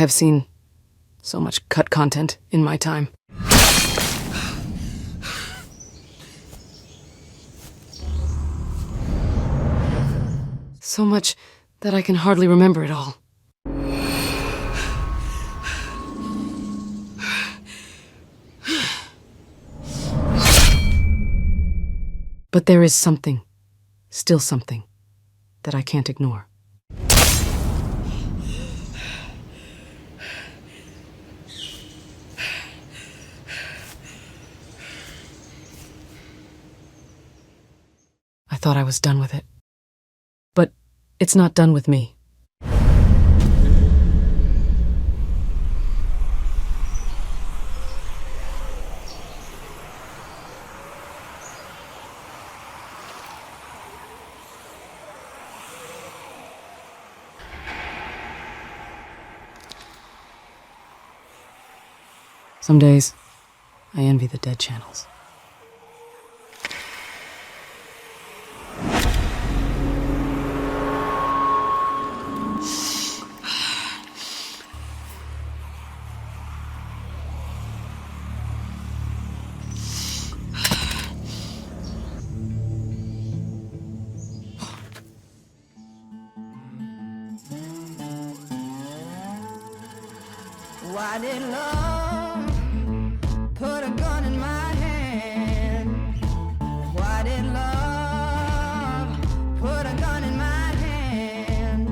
have seen so much cut content in my time. So much that I can hardly remember it all. But there is something, still something, that I can't ignore. I thought I was done with it. But it's not done with me. Some days, I envy the dead channels. Why did love put a gun in my hand? Why did love put a gun in my hand?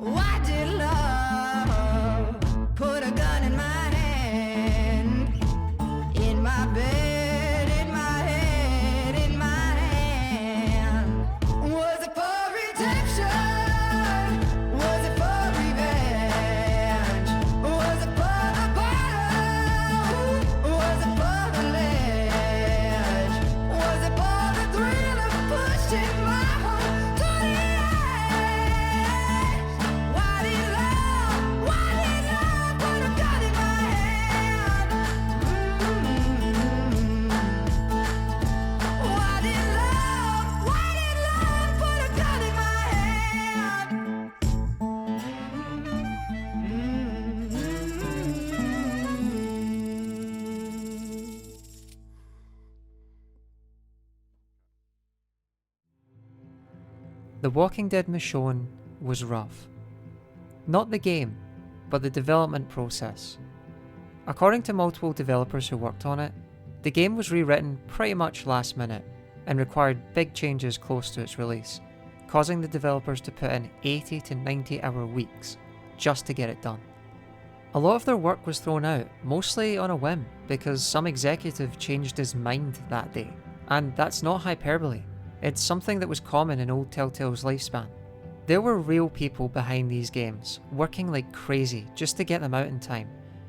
Why did love put a gun in my hand? In my bed, in my head, in my hand. Was it for redemption? Was it for revenge? Was it for the bottom? Was it for the ledge? Was it for the thrill of pushing my heart to the edge? Why did love put a gun in my hand? Why did love put a gun in my hand? The Walking Dead Michonne was rough. Not the game, but the development process. According to multiple developers who worked on it, the game was rewritten pretty much last minute and required big changes close to its release, causing the developers to put in 80 to 90 hour weeks just to get it done. A lot of their work was thrown out, mostly on a whim, because some executive changed his mind that day. And that's not hyperbole. It's something that was common in old Telltale's lifespan. There were real people behind these games, working like crazy just to get them out in time,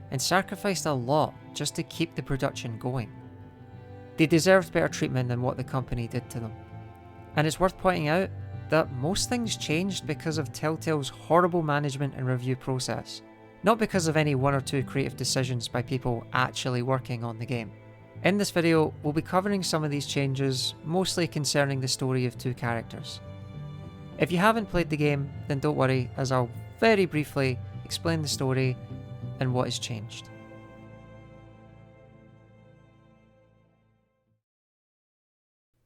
and sacrificed a lot just to keep the production going. They deserved better treatment than what the company did to them. And it's worth pointing out that most things changed because of Telltale's horrible management and review process, not because of any one or two creative decisions by people actually working on the game. In this video, we'll be covering some of these changes, mostly concerning the story of two characters. If you haven't played the game, then don't worry, as I'll very briefly explain the story and what has changed.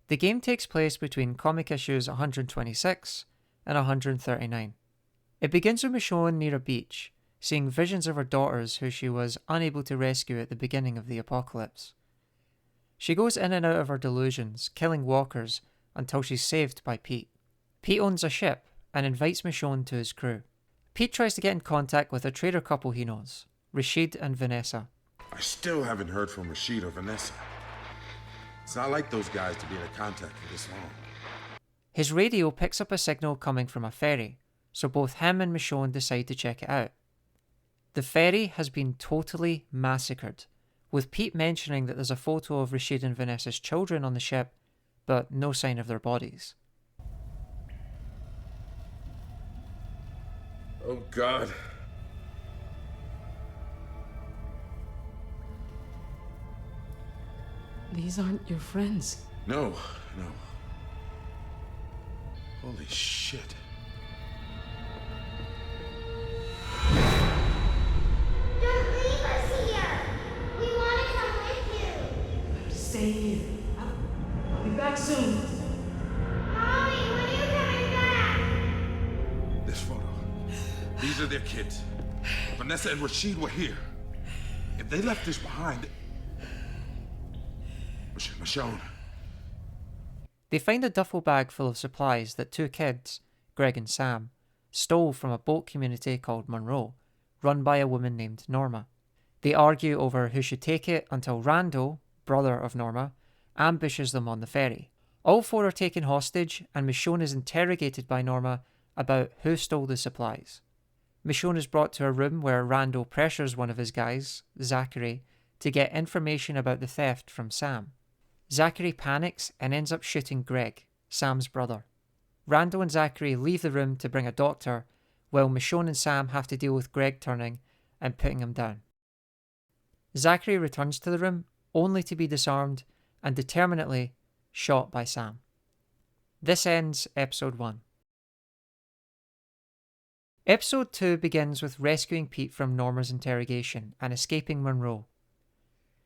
The game takes place between comic issues 126 and 139. It begins with Michonne near a beach, seeing visions of her daughters who she was unable to rescue at the beginning of the apocalypse. She goes in and out of her delusions, killing walkers until she's saved by Pete. Pete owns a ship and invites Michonne to his crew. Pete tries to get in contact with a trader couple he knows, Rashid and Vanessa. I still haven't heard from Rashid or Vanessa. It's not like those guys to be in contact for this long. His radio picks up a signal coming from a ferry, so both him and Michonne decide to check it out. The ferry has been totally massacred, with Pete mentioning that there's a photo of Rashid and Vanessa's children on the ship, but no sign of their bodies. Oh God. These aren't your friends. No. Holy shit. staying here. I'll be back soon. Mommy, when are you coming back? This photo. These are their kids. Vanessa and Rashid were here. If they left this behind... Michonne. They find a duffel bag full of supplies that two kids, Greg and Sam, stole from a boat community called Monroe, run by a woman named Norma. They argue over who should take it until Randall, brother of Norma, ambushes them on the ferry. All four are taken hostage and Michonne is interrogated by Norma about who stole the supplies. Michonne is brought to a room where Randall pressures one of his guys, Zachary, to get information about the theft from Sam. Zachary panics and ends up shooting Greg, Sam's brother. Randall and Zachary leave the room to bring a doctor, while Michonne and Sam have to deal with Greg turning and putting him down. Zachary returns to the room, only to be disarmed and determinately shot by Sam. This ends Episode 1. Episode 2 begins with rescuing Pete from Norma's interrogation and escaping Monroe.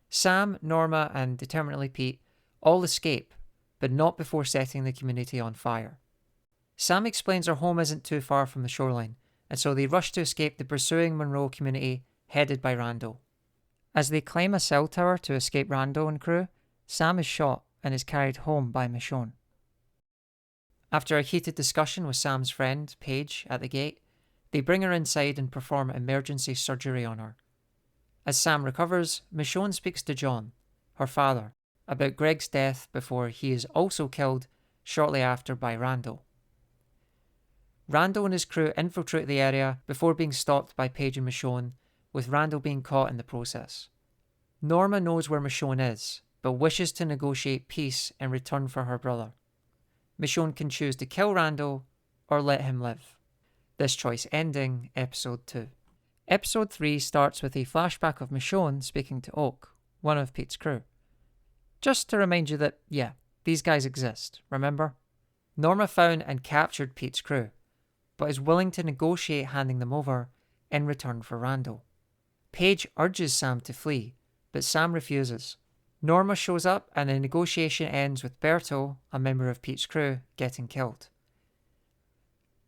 Sam, Norma, and determinately Pete all escape, but not before setting the community on fire. Sam explains her home isn't too far from the shoreline, and so they rush to escape the pursuing Monroe community headed by Randall. As they climb a cell tower to escape Randall and crew, Sam is shot and is carried home by Michonne. After a heated discussion with Sam's friend, Paige, at the gate, they bring her inside and perform emergency surgery on her. As Sam recovers, Michonne speaks to John, her father, about Greg's death before he is also killed shortly after by Randall. Randall and his crew infiltrate the area before being stopped by Paige and Michonne, with Randall being caught in the process. Norma knows where Michonne is, but wishes to negotiate peace in return for her brother. Michonne can choose to kill Randall or let him live. This choice ending Episode 2. Episode 3 starts with a flashback of Michonne speaking to Oak, one of Pete's crew. Just to remind you that, yeah, these guys exist, remember? Norma found and captured Pete's crew, but is willing to negotiate handing them over in return for Randall. Paige urges Sam to flee, but Sam refuses. Norma shows up and the negotiation ends with Berto, a member of Pete's crew, getting killed.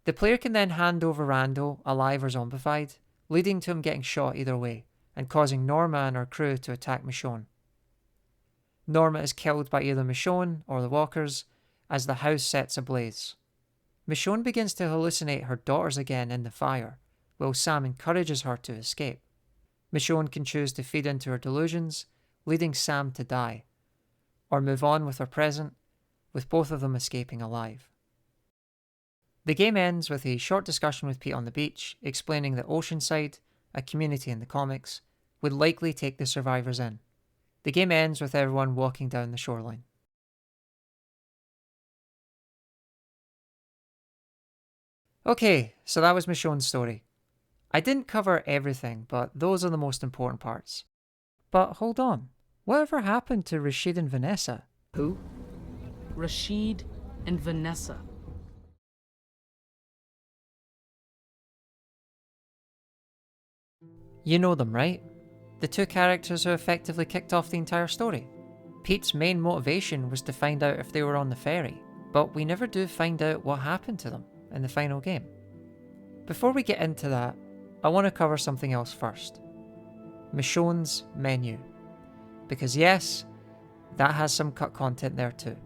The player can then hand over Randall, alive or zombified, leading to him getting shot either way, and causing Norma and her crew to attack Michonne. Norma is killed by either Michonne or the walkers as the house sets ablaze. Michonne begins to hallucinate her daughters again in the fire, while Sam encourages her to escape. Michonne can choose to feed into her delusions, leading Sam to die, or move on with her present, with both of them escaping alive. The game ends with a short discussion with Pete on the beach, explaining that Oceanside, a community in the comics, would likely take the survivors in. The game ends with everyone walking down the shoreline. Okay, so that was Michonne's story. I didn't cover everything, but those are the most important parts. But hold on, whatever happened to Rashid and Vanessa? Who? Rashid and Vanessa. You know them, right? The two characters who effectively kicked off the entire story. Pete's main motivation was to find out if they were on the ferry, but we never do find out what happened to them in the final game. Before we get into that, I want to cover something else first. Michonne's menu. Because yes, that has some cut content there too.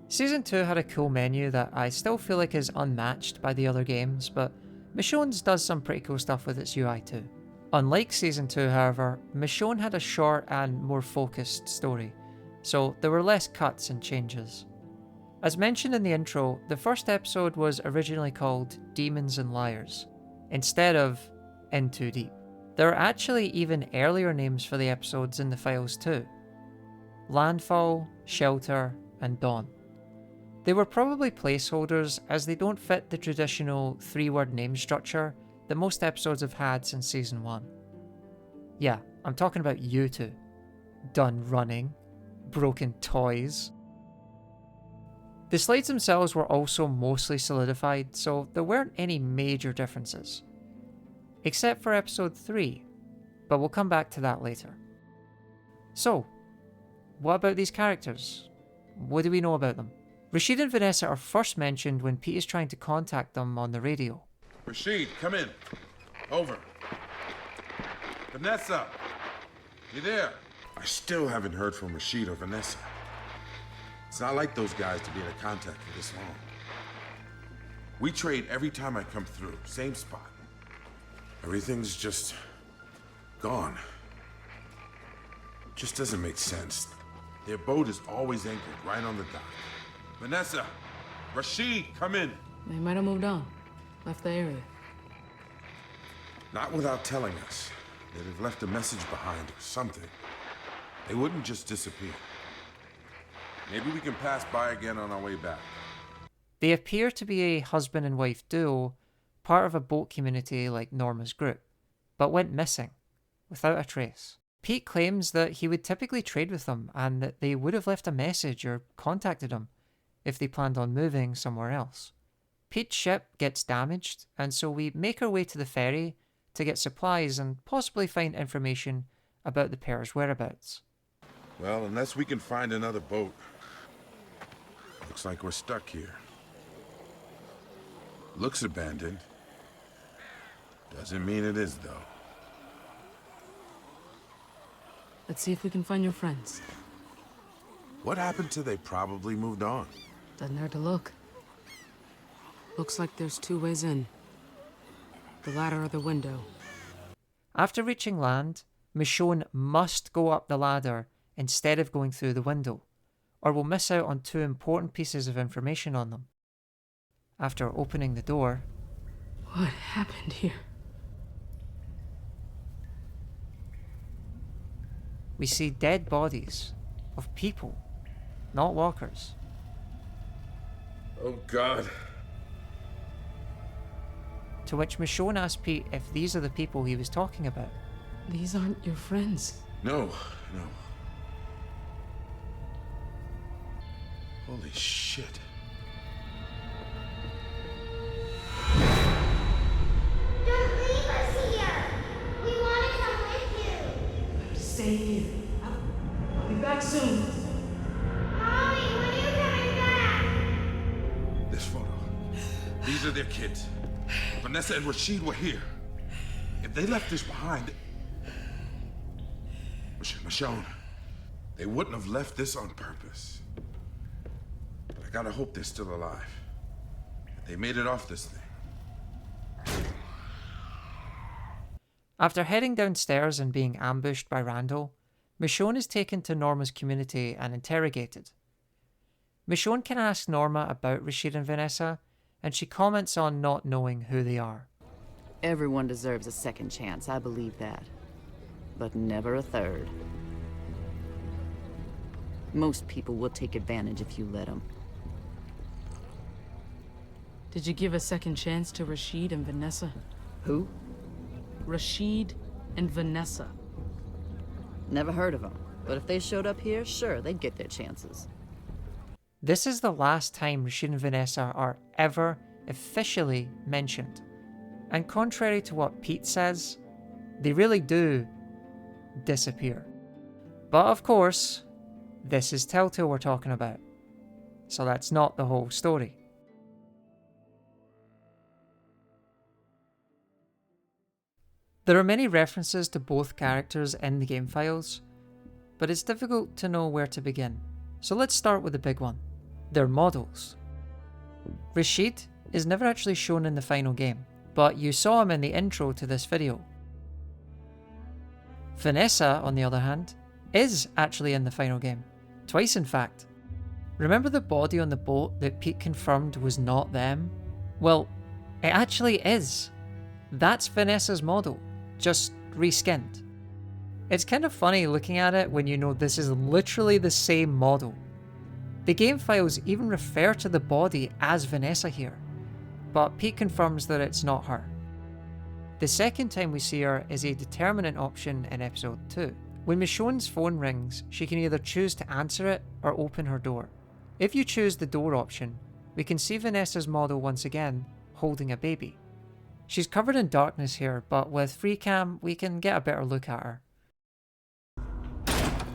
Season 2 had a cool menu that I still feel like is unmatched by the other games, but Michonne's does some pretty cool stuff with its UI too. Unlike Season 2, however, Michonne had a short and more focused story, so there were less cuts and changes. As mentioned in the intro, the first episode was originally called Demons and Liars, instead of In Too Deep. There are actually even earlier names for the episodes in the files too. Landfall, Shelter, and Dawn. They were probably placeholders as they don't fit the traditional 3-word name structure that most episodes have had since Season 1. Yeah, I'm talking about you two. Done running. Broken toys. The slides themselves were also mostly solidified, so there weren't any major differences. Except for episode 3, but we'll come back to that later. So, what about these characters? What do we know about them? Rashid and Vanessa are first mentioned when Pete is trying to contact them on the radio. Rashid, come in. Over. Vanessa! You there? I still haven't heard from Rashid or Vanessa. It's not like those guys to be in contact for this long. We trade every time I come through, same spot. Everything's just gone. Just doesn't make sense. Their boat is always anchored right on the dock. Vanessa! Rashid, come in! They might have moved on. Left the area. Not without telling us. They'd have left a message behind or something. They wouldn't just disappear. Maybe we can pass by again on our way back. They appear to be a husband and wife duo, part of a boat community like Norma's group, but went missing, without a trace. Pete claims that he would typically trade with them and that they would have left a message or contacted him if they planned on moving somewhere else. Pete's ship gets damaged, and so we make our way to the ferry to get supplies and possibly find information about the pair's whereabouts. Well, unless we can find another boat, looks like we're stuck here. Looks abandoned. Doesn't mean it is, though. Let's see if we can find your friends. What happened to they probably moved on? Doesn't hurt to look. Looks like there's two ways in. The ladder or the window. After reaching land, Michonne must go up the ladder instead of going through the window, or we'll miss out on two important pieces of information on them. After opening the door... What happened here? we see dead bodies of people, not walkers. Oh, God. To which Michonne asks Pete if these are the people he was talking about. These aren't your friends. No. Holy shit. Don't leave us here! We want to come with you! Stay here. I'll be back soon. Mommy, when are you coming back? This photo. These are their kids. Vanessa and Rashid were here. If they left this behind... Michonne, they wouldn't have left this on purpose. But I gotta hope they're still alive. They made it off this thing. After heading downstairs and being ambushed by Randall, Michonne is taken to Norma's community and interrogated. Michonne can ask Norma about Rashid and Vanessa, and she comments on not knowing who they are. Everyone deserves a second chance, I believe that. But never a third. Most people will take advantage if you let them. Did you give a second chance to Rashid and Vanessa? Who? Rashid and Vanessa. Never heard of them. But if they showed up here, sure, they'd get their chances. This is the last time Rashid and Vanessa are ever officially mentioned. And contrary to what Pete says, they really do disappear. But of course, this is Telltale we're talking about. So that's not the whole story. There are many references to both characters in the game files, but it's difficult to know where to begin. So let's start with the big one. Their models. Rashid is never actually shown in the final game, but you saw him in the intro to this video. Vanessa, on the other hand, is actually in the final game. Twice, in fact. Remember the body on the boat that Pete confirmed was not them? Well, it actually is. That's Vanessa's model, just reskinned. It's kind of funny looking at it when you know this is literally the same model. The game files even refer to the body as Vanessa here, but Pete confirms that it's not her. The second time we see her is a determinant option in episode 2. When Michonne's phone rings, she can either choose to answer it or open her door. If you choose the door option, we can see Vanessa's model once again, holding a baby. She's covered in darkness here, but with free cam, we can get a better look at her.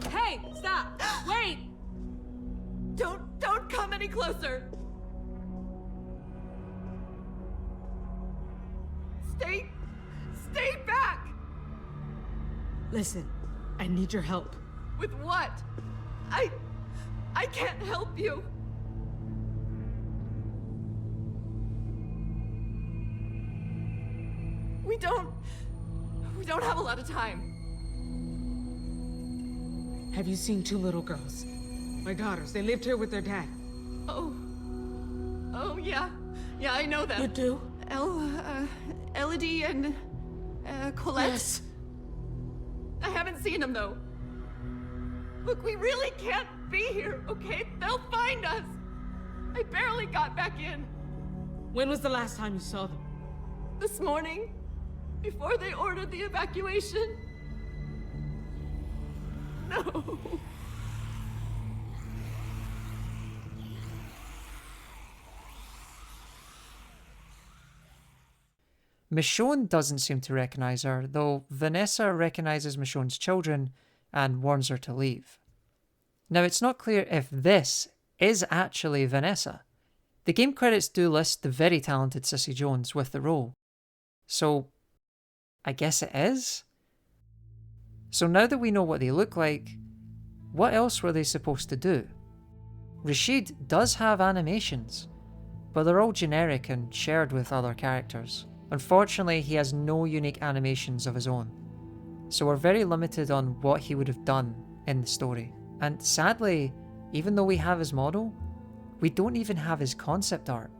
Hey, stop! Where closer! Stay back! Listen, I need your help. With what? I can't help you. We don't have a lot of time. Have you seen two little girls? My daughters, they lived here with their dad. Oh, yeah. Yeah, I know them. You do? Elodie and, Colette? Yes. I haven't seen them, though. Look, we really can't be here, okay? They'll find us. I barely got back in. When was the last time you saw them? This morning, before they ordered the evacuation. No. Michonne doesn't seem to recognise her, though Vanessa recognises Michonne's children and warns her to leave. Now, it's not clear if this is actually Vanessa. The game credits do list the very talented Cissy Jones with the role. So, I guess it is? So now that we know what they look like, what else were they supposed to do? Rashid does have animations, but they're all generic and shared with other characters. Unfortunately, he has no unique animations of his own, so we're very limited on what he would have done in the story. And sadly, even though we have his model, we don't even have his concept art.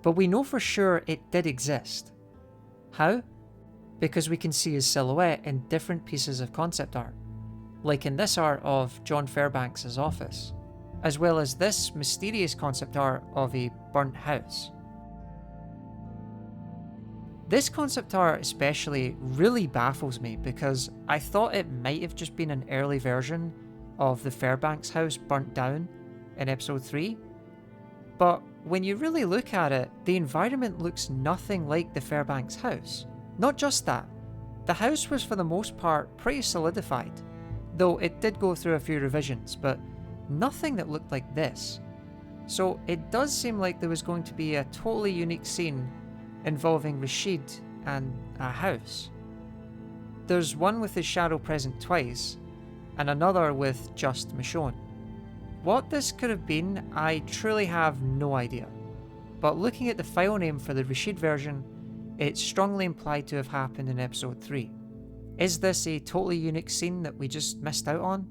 But we know for sure it did exist. How? Because we can see his silhouette in different pieces of concept art, like in this art of John Fairbanks' office, as well as this mysterious concept art of a burnt house. This concept art especially really baffles me because I thought it might have just been an early version of the Fairbanks house burnt down in episode 3, but when you really look at it, the environment looks nothing like the Fairbanks house. Not just that, the house was for the most part pretty solidified, though it did go through a few revisions, but nothing that looked like this. So it does seem like there was going to be a totally unique scene involving Rashid and a house. There's one with his shadow present twice, and another with just Michonne. What this could have been, I truly have no idea, but looking at the file name for the Rashid version, it's strongly implied to have happened in episode 3. Is this a totally unique scene that we just missed out on?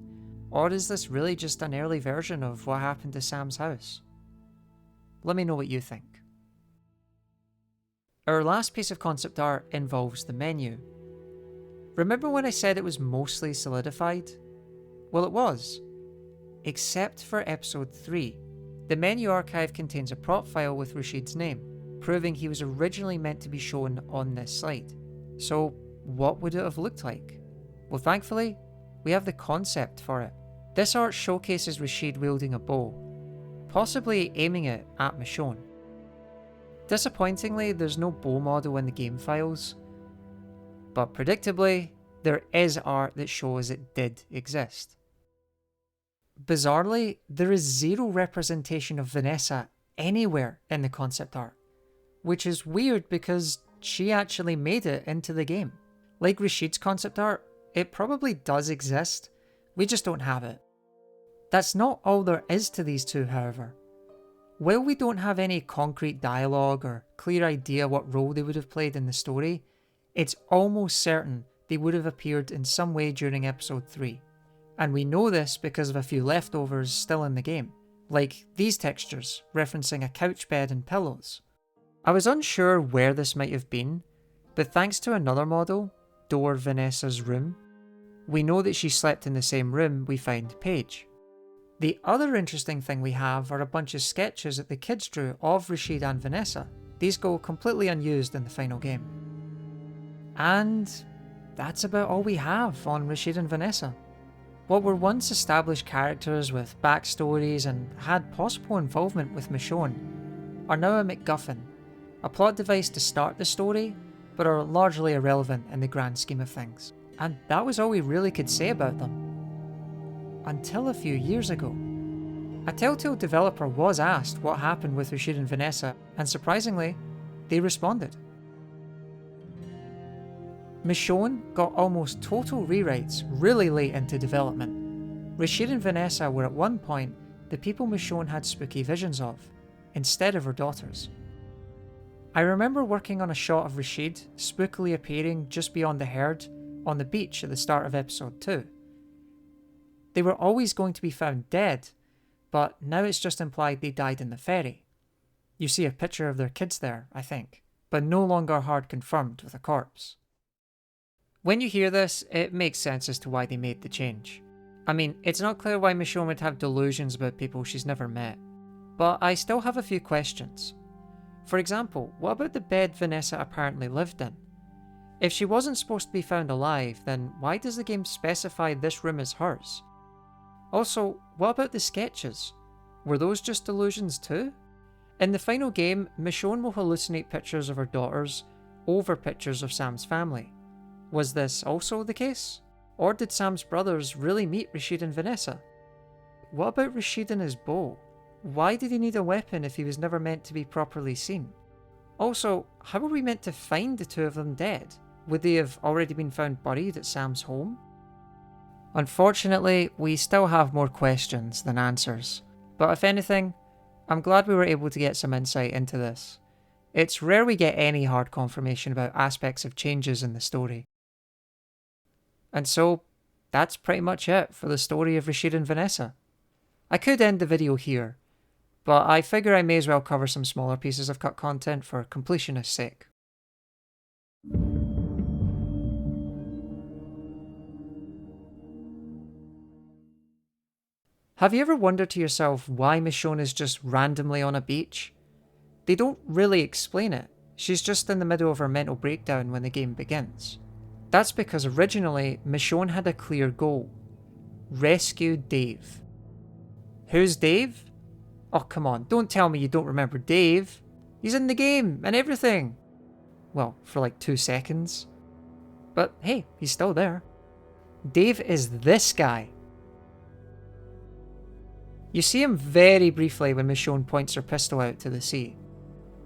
Or is this really just an early version of what happened to Sam's house? Let me know what you think. Our last piece of concept art involves the menu. Remember when I said it was mostly solidified? Well, it was. Except for episode 3. The menu archive contains a prop file with Rashid's name, proving he was originally meant to be shown on this slide. So, what would it have looked like? Well, thankfully, we have the concept for it. This art showcases Rashid wielding a bow, possibly aiming it at Michonne. Disappointingly, there's no bow model in the game files, but predictably, there is art that shows it did exist. Bizarrely, there is zero representation of Vanessa anywhere in the concept art, which is weird because she actually made it into the game. Like Rashid's concept art, it probably does exist, we just don't have it. That's not all there is to these two, however. While we don't have any concrete dialogue or clear idea what role they would have played in the story, it's almost certain they would have appeared in some way during episode 3. And we know this because of a few leftovers still in the game, like these textures referencing a couch bed and pillows. I was unsure where this might have been, but thanks to another model, Door Vanessa's room, we know that she slept in the same room we find Paige. The other interesting thing we have are a bunch of sketches that the kids drew of Rashid and Vanessa. These go completely unused in the final game. And that's about all we have on Rashid and Vanessa. What were once established characters with backstories and had possible involvement with Michonne are now a MacGuffin, a plot device to start the story, but are largely irrelevant in the grand scheme of things. And that was all we really could say about them. Until a few years ago. A Telltale developer was asked what happened with Rashid and Vanessa, and surprisingly, they responded. Michonne got almost total rewrites really late into development. Rashid and Vanessa were at one point the people Michonne had spooky visions of, instead of her daughters. I remember working on a shot of Rashid spookily appearing just beyond the herd on the beach at the start of episode 2. They were always going to be found dead, but now it's just implied they died in the ferry. You see a picture of their kids there, I think, but no longer hard confirmed with a corpse. When you hear this, it makes sense as to why they made the change. I mean, it's not clear why Michonne would have delusions about people she's never met, but I still have a few questions. For example, what about the bed Vanessa apparently lived in? If she wasn't supposed to be found alive, then why does the game specify this room as hers? Also, what about the sketches? Were those just delusions too? In the final game, Michonne will hallucinate pictures of her daughters over pictures of Sam's family. Was this also the case? Or did Sam's brothers really meet Rashid and Vanessa? What about Rashid and his bow? Why did he need a weapon if he was never meant to be properly seen? Also, how were we meant to find the two of them dead? Would they have already been found buried at Sam's home? Unfortunately, we still have more questions than answers. But if anything, I'm glad we were able to get some insight into this. It's rare we get any hard confirmation about aspects of changes in the story. And so, that's pretty much it for the story of Rashid and Vanessa. I could end the video here, but I figure I may as well cover some smaller pieces of cut content for completionist's sake. Have you ever wondered to yourself why Michonne is just randomly on a beach? They don't really explain it. She's just in the middle of her mental breakdown when the game begins. That's because originally, Michonne had a clear goal. Rescue Dave. Who's Dave? Oh, come on, don't tell me you don't remember Dave. He's in the game and everything. Well, for like 2 seconds. But hey, he's still there. Dave is this guy. You see him very briefly when Michonne points her pistol out to the sea.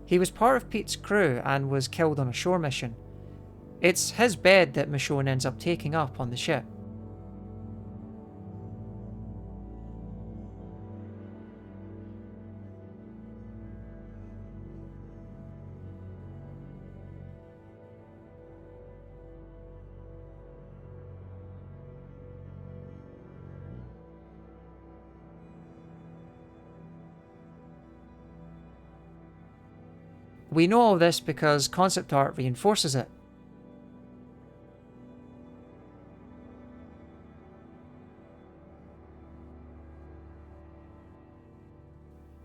He was part of Pete's crew and was killed on a shore mission. It's his bed that Michonne ends up taking up on the ship. We know all this because concept art reinforces it.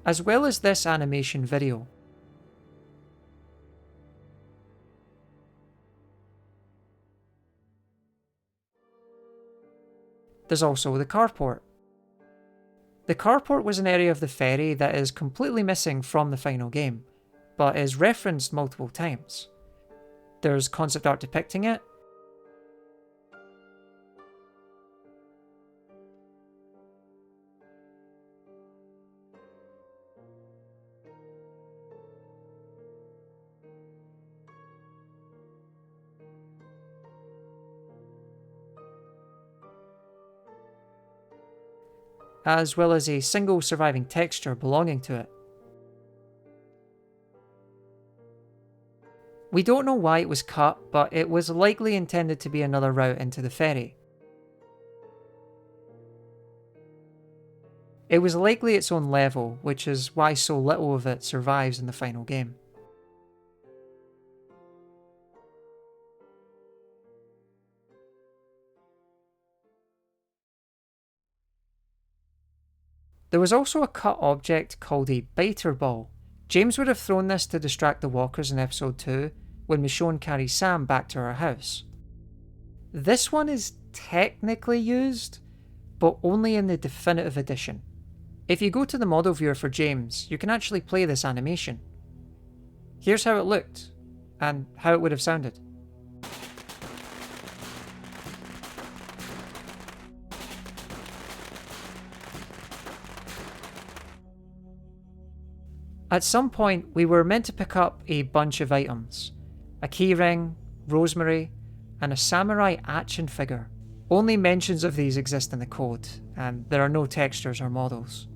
As well as this animation video. There's also the carport. The carport was an area of the ferry that is completely missing from the final game, but is referenced multiple times. There's concept art depicting it, as well as a single surviving texture belonging to it. We don't know why it was cut, but it was likely intended to be another route into the ferry. It was likely its own level, which is why so little of it survives in the final game. There was also a cut object called a biter ball. James would have thrown this to distract the walkers in episode 2 when Michonne carries Sam back to her house. This one is technically used, but only in the definitive edition. If you go to the model viewer for James, you can actually play this animation. Here's how it looked, and how it would have sounded. At some point, we were meant to pick up a bunch of items. A keyring, rosemary, and a samurai action figure. Only mentions of these exist in the code, and there are no textures or models.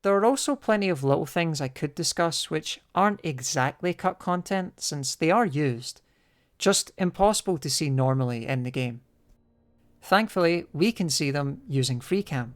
There are also plenty of little things I could discuss which aren't exactly cut content since they are used, just impossible to see normally in the game. Thankfully, we can see them using FreeCam.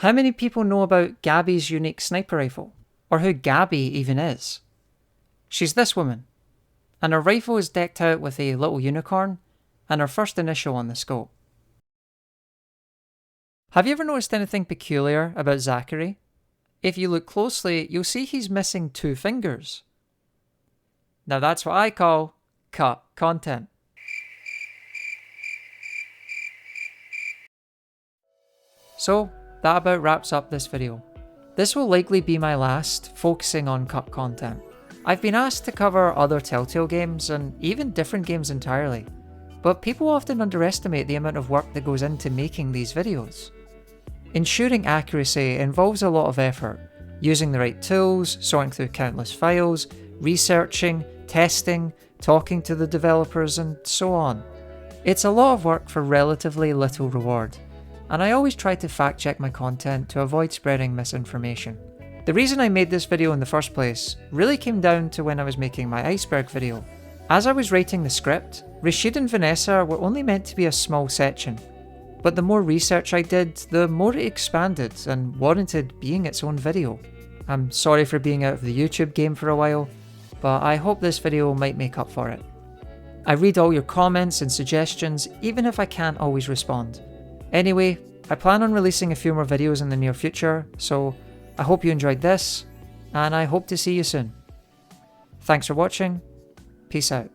How many people know about Gabby's unique sniper rifle? Or who Gabby even is? She's this woman, and her rifle is decked out with a little unicorn and her first initial on the scope. Have you ever noticed anything peculiar about Zachary? If you look closely, you'll see he's missing 2 fingers. Now that's what I call cut content. So that about wraps up this video. This will likely be my last, focusing on cut content. I've been asked to cover other Telltale games and even different games entirely, but people often underestimate the amount of work that goes into making these videos. Ensuring accuracy involves a lot of effort, using the right tools, sorting through countless files, researching, testing, talking to the developers, and so on. It's a lot of work for relatively little reward, and I always try to fact check my content to avoid spreading misinformation. The reason I made this video in the first place really came down to when I was making my Iceberg video. As I was writing the script, Rashid and Vanessa were only meant to be a small section, but the more research I did, the more it expanded and warranted being its own video. I'm sorry for being out of the YouTube game for a while, but I hope this video might make up for it. I read all your comments and suggestions, even if I can't always respond. Anyway, I plan on releasing a few more videos in the near future, so I hope you enjoyed this, and I hope to see you soon. Thanks for watching, peace out.